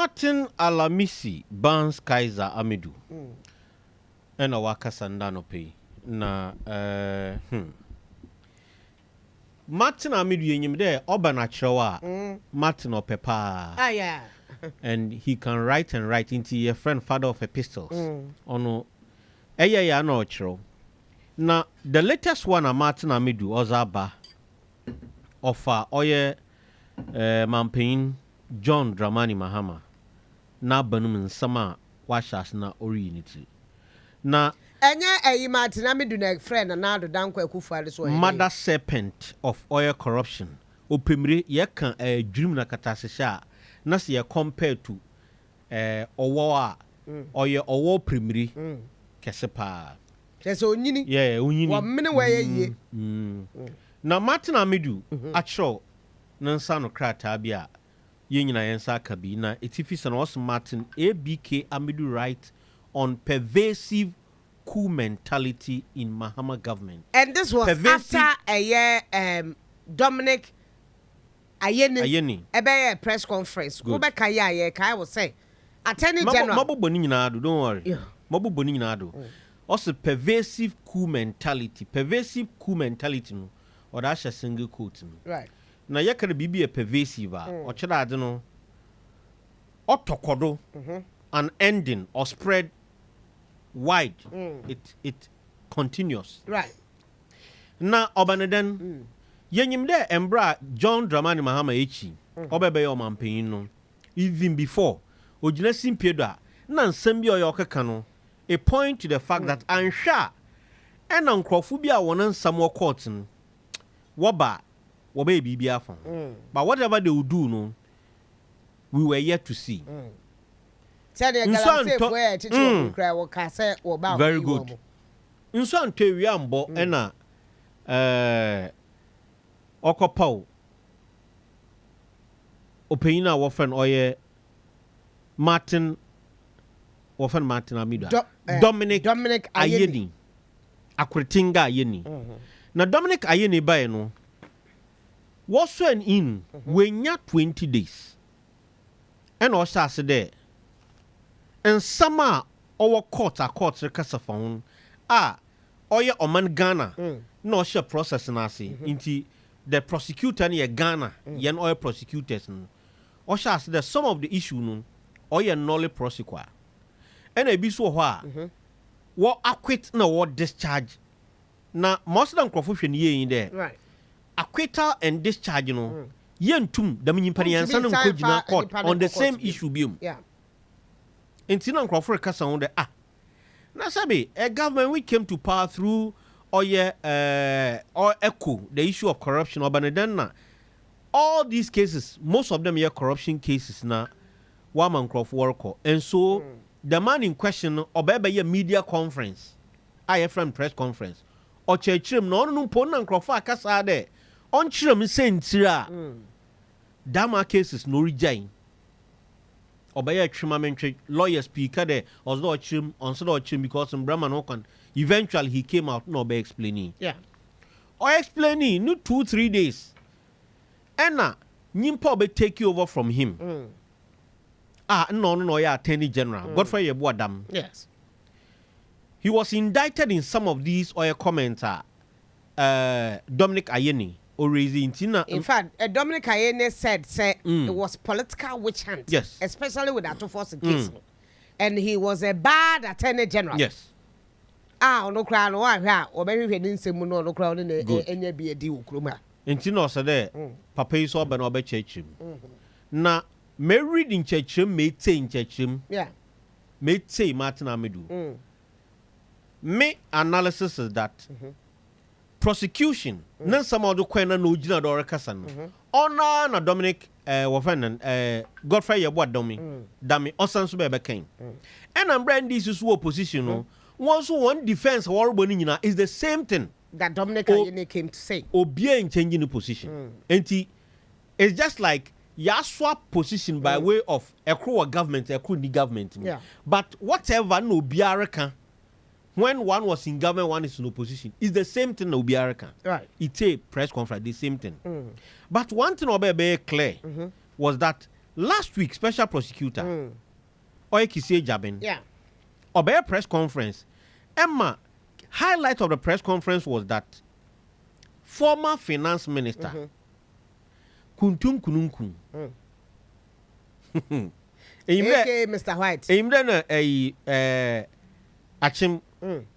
Martin Alamisi Bans Kaiser Amidu. And a waka sandano pay. Na Martin Amidu yenyim there oba naturally Martin Opepa. Ah yeah. And he can write and write into your friend father of epistles. Ono ya no chro. Now the latest one a Martin Amidu Ozaba of oye Mampain John Dramani Mahama. Na banum sama washas na originity. Na Enya Martin Amidu na friend na do danko ekufa so mother serpent of oil corruption. Opemire ye kan dream na katasesha na se ye compare to owo a oye owo primiri kesepa. Kese onyini. Yeah, onyini. Wa mene wa ye. Na Martin Amidu atro na nsa no krata bia ye nyina yensa kabi na etifi na was Martin ABK Amidu write on pervasive coup mentality in Mahama government. And this was pervasive, after a year Dominic Ayeni a press conference. Go back a I will say Attorney General. Mabu boni nyina do, don't worry. Mabu boni nyina do. Also pervasive coup mentality. Pervasive coup mentality no. Or that's a single quote. Right. Na yakare bibi a pervasive or chada ade no. Otokodo an ending or spread wide. It continues. Right. Na obaneden yenyim de embra John Dramani Mahama echi obebe yo mampanyin no even before ogina simpiedo a na nsam bi oyo keka no a point to the fact that ansha ena nkrofo bi a wona nsam wo court no woba bibi afon but whatever they would do no we were yet to see. Very good. Nso antewi ambo ena okopaw opeyina wo friend oye Martin Amidu Dominic Ayeni akretinga Ayeni na Dominic Ayeni bae no was sworn in wenya 20 days and o sase there and sama our court rekasafon oye oman Ghana no share process na say inti the prosecutor near Ghana yen oil prosecutors or shall say some of the issue no oil null prosecutor and a be so what acquit no what discharge na most than confusion ye in there right acquittal and discharge no yen tum the minipani and court on the same issue biom yeah intina nkrofo kasa on the na sabi a government we came to power through or echo the issue of corruption or banedana. All these cases, most of them are corruption cases now. One man worker. And so the man in question or a media conference, IFM press conference, or churchim no pona and kasa there. On chim saying tira Dama cases no rejain. Or by a trimament lawyer speaker there, or no chim on so chim because in Brahman Okan. Eventually, he came out no by explaining. Yeah. Or explaining, no 2-3 days. Anna, Nimpo be take you over from him. No, yeah, Attorney General. Godfrey Yeboadam. Yes. He was indicted in some of these oil commenter. Dominic Ayeni. In fact, Dominic Ayeni said it was political witch hunt. Yes. Especially with that force case. And he was a bad Attorney General. Yes. No crown or very nsemu no crown in any be a deal kruma. Intino said Papa is up and over churchim. Na married in churchim may say in churchim. Yeah. May say Martin Amidu. My analysis is that prosecution nan some of the kwena no jina do rekasan. Ona na Dominic Wafanan Godfrey Yeboadam dami osan so be ken. And I'm brand this is opposition no. One defense is the same thing that Dominic Ayeni came to say. Obia in changing the position. And it's just like ya swap position by way of a crew government, a crew government. Yeah. But whatever no biaraka, when one was in government, one is in opposition. It's the same thing no biaraka. Right. It's a press conference, the same thing. But one thing be clear was that last week special prosecutor Oye Kissie Jabin Obey press conference Emma highlight of the press conference was that former finance minister Kuntum Kununkun Okay, Mr. White. Achim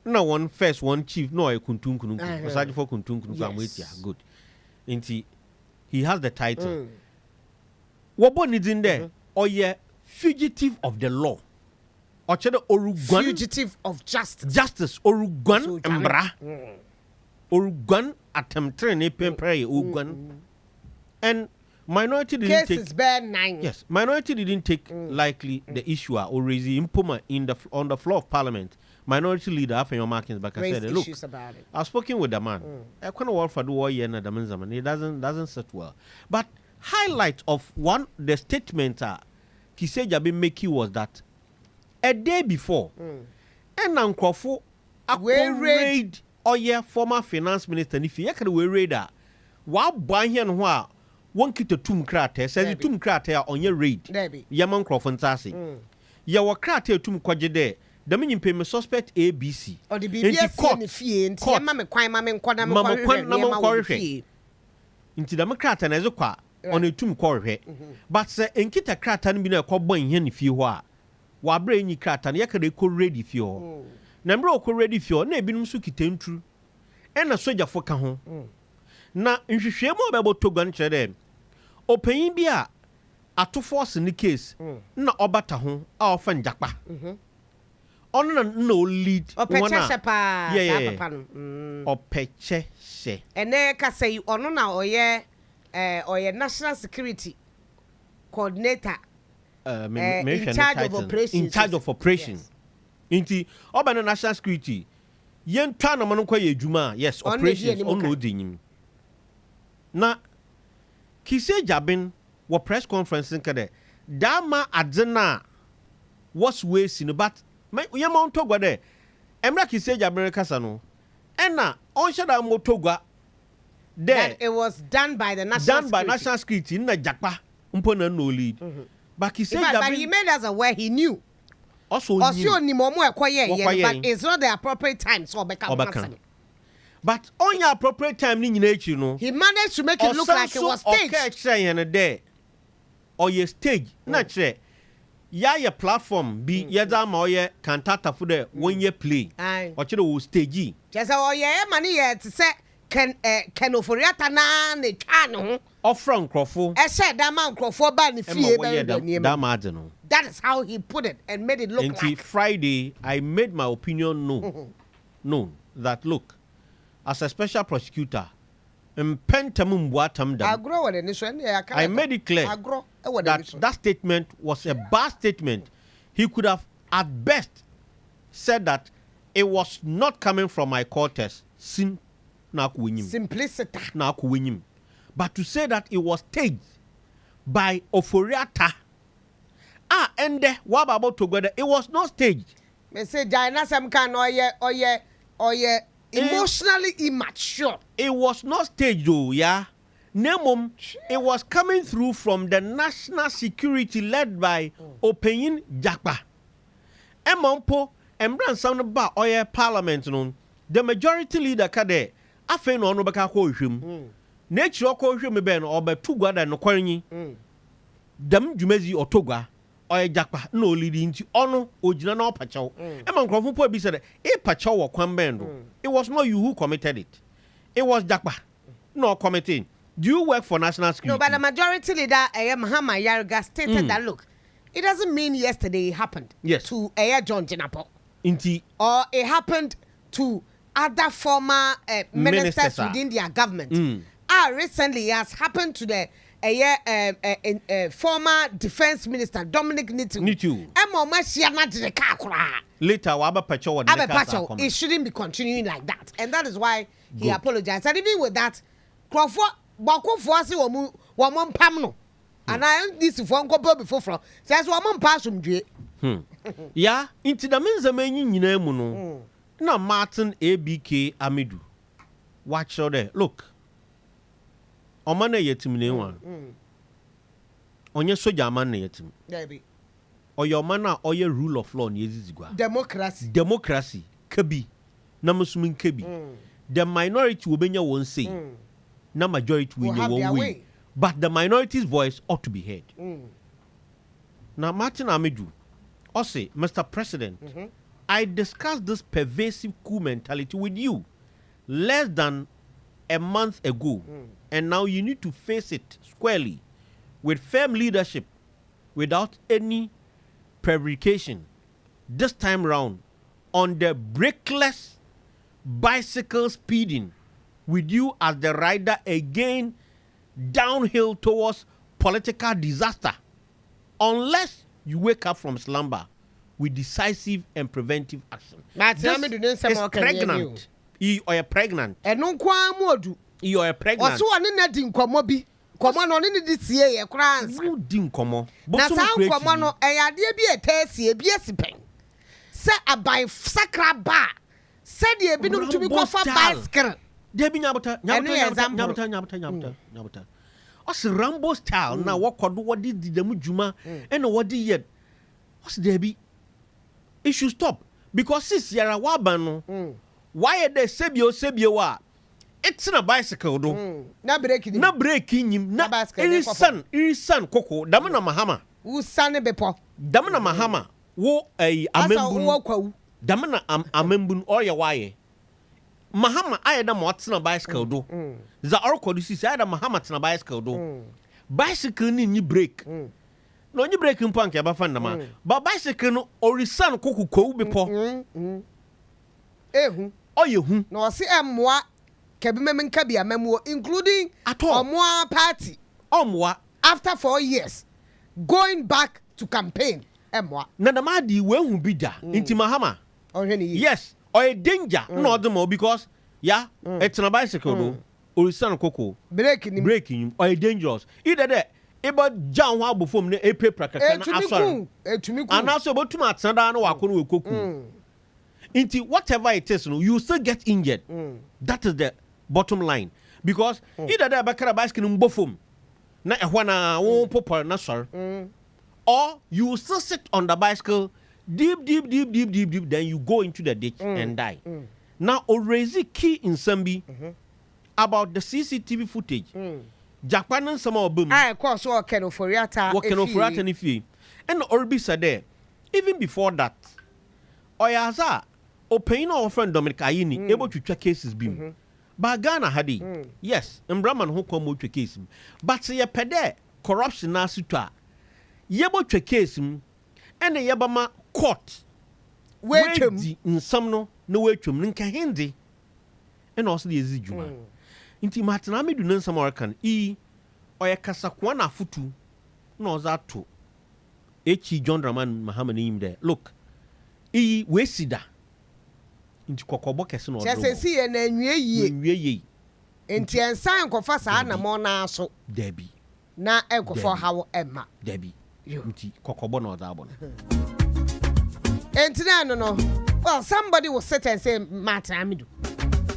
no one first one chief no a Kuntum Kununkun aside for Kuntum Kununkun good. Inti he has the title. What is in there? Or fugitive of the law. Or Oruguan fugitive of justice. Justice Oruguan Embra. Oruguan attempted a paper Oruguan. And minority didn't cases bear 9. Yes, minority didn't take likely the issue or raise the impoma on the floor of parliament. Minority leader after your markings back and said, look, I've spoken with the man. I can't work for the war year and it doesn't sit well. But highlight of the statement Kissie Jabin making was that a day before, and Uncle raid former finance minister if you can we raid while buying and while one kit a tomb crater says the tomb crater on your raid. Yaman Crawford Sassy. Yawa crater tomb quadjade. The meaning payment suspect ABC. Or the BBS fee and Mamma Quam into the Macrat and as a qua on a tomb quarry. But sir, and Kita Cratan been a cobboy hen if you are. While brainy cratan, yakade could ready for. Number could ready for, ne bin suki tentru. And a soldier for Cajon. Now, in shame about to gun them. Open beer at to force in the case. No obata home, our friend Japa. On no lead. Or Peche pa. Or Peche she. And there can say Onua or your national security coordinator. In charge of operations. In charge of operations. Inti Obana national security. Yen Tana Manokwa Juma, yes, operations on no dinim. Na Kissie Jabin wa press conference nkade dama adzena was wasting but we amount togwa there emra Kissie Jabin kasa no ena on shada mo togwa there that it was done by the national security na jakpa mpo na no lead but Kissie Jabin but he made us aware he knew also ni momo ekoye but it's not the appropriate time so obeka. But on your appropriate time, you know, he managed to make it look like it was staged. Or your stage, not say, your platform be yada moye cantata for the 1 year play. Or you stage. Just money to say can oforiata na ne chano. Or from Crawford. I said that man Crawford ban that that is how he put it and made it look like. Friday, I made my opinion known that look. As a special prosecutor, I made it clear that statement was a bad statement. He could have, at best, said that it was not coming from my quarters. Simplicity. But to say that it was staged by Oforiata, and what about together? It was not staged. Me say, Jaina some kind oye. Emotionally immature. It was not staged though, yeah. Nemom, it was coming through from the national security led by Opeyin Jakpa. Emompo, Embran sound ba oye parliament non. The majority leader kade, afen no beka ko hwem. Nature ko hwem ben oba tugwa da no kwanyi. Dam dwumezi otogwa. Oye Jakpa no leading to ono ojina na opachaw. Emma nkrofo po bi said e pachaw wo kwan bendo. It was not you who committed it. It was Jakpa no committing. Do you work for national security? No, but the majority leader Mahama stated that look, it doesn't mean yesterday it happened. Yes. To John Jinapo. Inti. Or it happened to other former ministers within their government. Recently it has happened to the former defense minister Dominic Nitu. Later, it shouldn't be continuing like that, and that is why he apologized. And even with that, Crawford, and I this phone call before from says woman pass yeah, into the means of many no. Now Martin Amidu. Watch out there. Look. Omane yetimine one. onye soja man na yetim Debi. Oyo mana oye rule of law ni ezizigwa. Democracy kabi na musumin kabi. The minority will be one say. Na majority will one way. But the minority's voice ought to be heard. Now Martin Amidu, say, Mr. President, I discussed this pervasive coup mentality with you less than a month ago, and now you need to face it squarely with firm leadership without any prevarication. This time round, on the brakeless bicycle speeding with you as the rider again downhill towards political disaster. Unless you wake up from slumber with decisive and preventive action. This is pregnant. You are pregnant. And no modu. You are pregnant. Also, I didn't come mobi. Come on, this year, crans. You didn't come on. But some come on, I idea be a testy, a BS. Set a by sacra bar. Said you have been to be go for bicycle. Debbie Nabata. What's Rambo style now? What did the Mujuma and what did yet? What's Debbie? It should stop because this Yara Wabano. Why are they Sebio? It's in a bicycle, though. No breaking him, not bicycle. His son, Coco, Damana Mahama. Who's son bepo? Damana Mahama. Wo a Amembun. Damana Amembun or your why. Mahama, I had a what's in a bicycle, though. The oracle, this is either Mahama in a bicycle, though. Bicycle need you break. No, you break in punk, Abafandama. But bicycle or his son, Coco, before. Oh, you no, see, moi, Cabimem Cabia memo, including at all more party. Moi, after 4 years, going back to campaign. Moi, Nadamadi will be there into Mahama. Yes. Or a danger, not the more because, it's a bicycle, or his son Coco breaking, or a dangerous. Either that, about John Wabu from the a paper, and also about 2 months, and I know I couldn't cook. Into whatever it is, you still get injured. That is the bottom line. Because either that back a bicycle in Bofum, not when I won't pop or sir, or you still sit on the bicycle. Deep, then you go into the ditch and die. Now, already key in Sambi about the CCTV footage. Japan and some of them. I course what can of Foriata. What can of Foriata and if you and Orbisa there. Even before that, Oyaza, Opain or friend Dominic Ayini able to check cases beam. Bagana Hadi, yes, and Brahman who come to case him. But say a pede corruption nasuta. Yebo to case him and the Yabama. Court wait in some no way to Ninka Hindi and also the Ezijuma. Inti Martin Amidu nan some American or a Casakwana futu no that too. H. John Draman Mahama name there. Look, we see that into Cocobocason or just see and then ye inti and sign confess Anna Mona so Debbie. Na echo for how Emma Debbie. You Cocobon or that one. And no. Well, somebody will sit and say, Martin Amidu.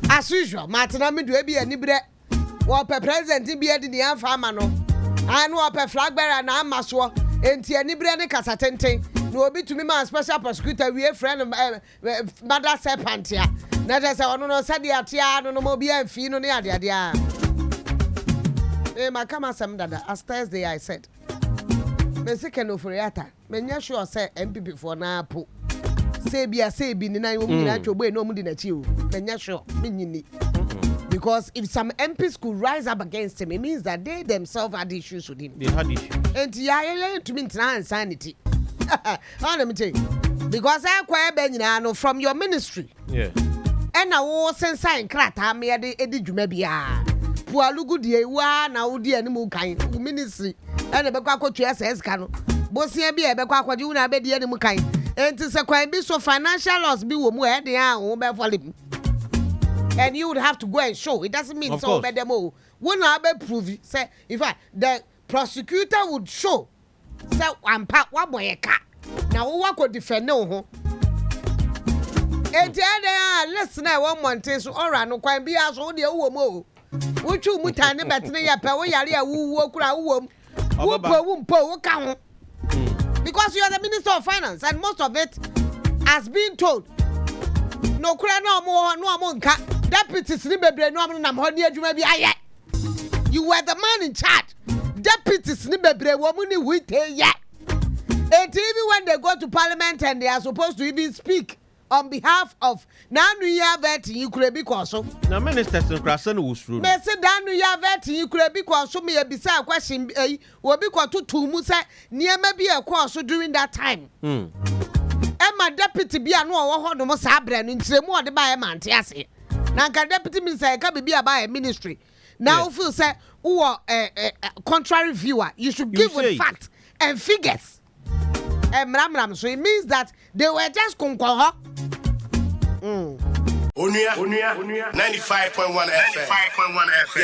As usual, Martin Amidu will be a nibre. What per president be at the Anfamano. I know up a flag bearer and I'm Maswa. And Tia Nibre and Casatente. No be to me, my special prosecutor. We a friend of Mother Serpantia. Not as I don't know, Sadia, no more be and Fino near the idea. My come as some that as Thursday I said. Second of Riata, men sure say MP for now. Say be the night woman at your way, no more than at you. Men sure, because if some MPs could rise up against him, it means that they themselves had issues with him. They had issues. And Yaa to mean insanity. Let me tell you, because I acquire Benino from your ministry. Yeah. And I was sign crack, I made the Jumebia. Poor Lugu, dear, now dear animal kind ministry. And a Bacquaco to SS cano. Bossia be a Bacquaco, you know, the animal kind. And it's a quite bit so financial loss be where they are, for him. And you would have to go and show. It doesn't mean so bad demo. When I be prove, say, if the prosecutor would show, say, I'm part one boy a cat. Now, what could defend no? And they are listen, I want one taste or I no quite be as old the woman. Which you mutane better, ya power, ya woo, Because you are the Minister of Finance and most of it has been told. No cry no more, no more. Deputies, you were the man in charge. Deputies, woman with yet. And even when they go to Parliament and they are supposed to even speak on behalf of Yaa vet you could be also. Now, ministers in Krasan was true. Messi Yaa vet you could be also me a bizarre question. Will be called to Musa near maybe a course during that time. Emma deputy be a no no more sabren in more the by a man. Yes, Nanka deputy minister can be a by a ministry. Now, feel say, who are a contrary viewer, you should give with facts and figures. So it means that they were just Onua 95.1 FM. 95.1 FM. Yeah,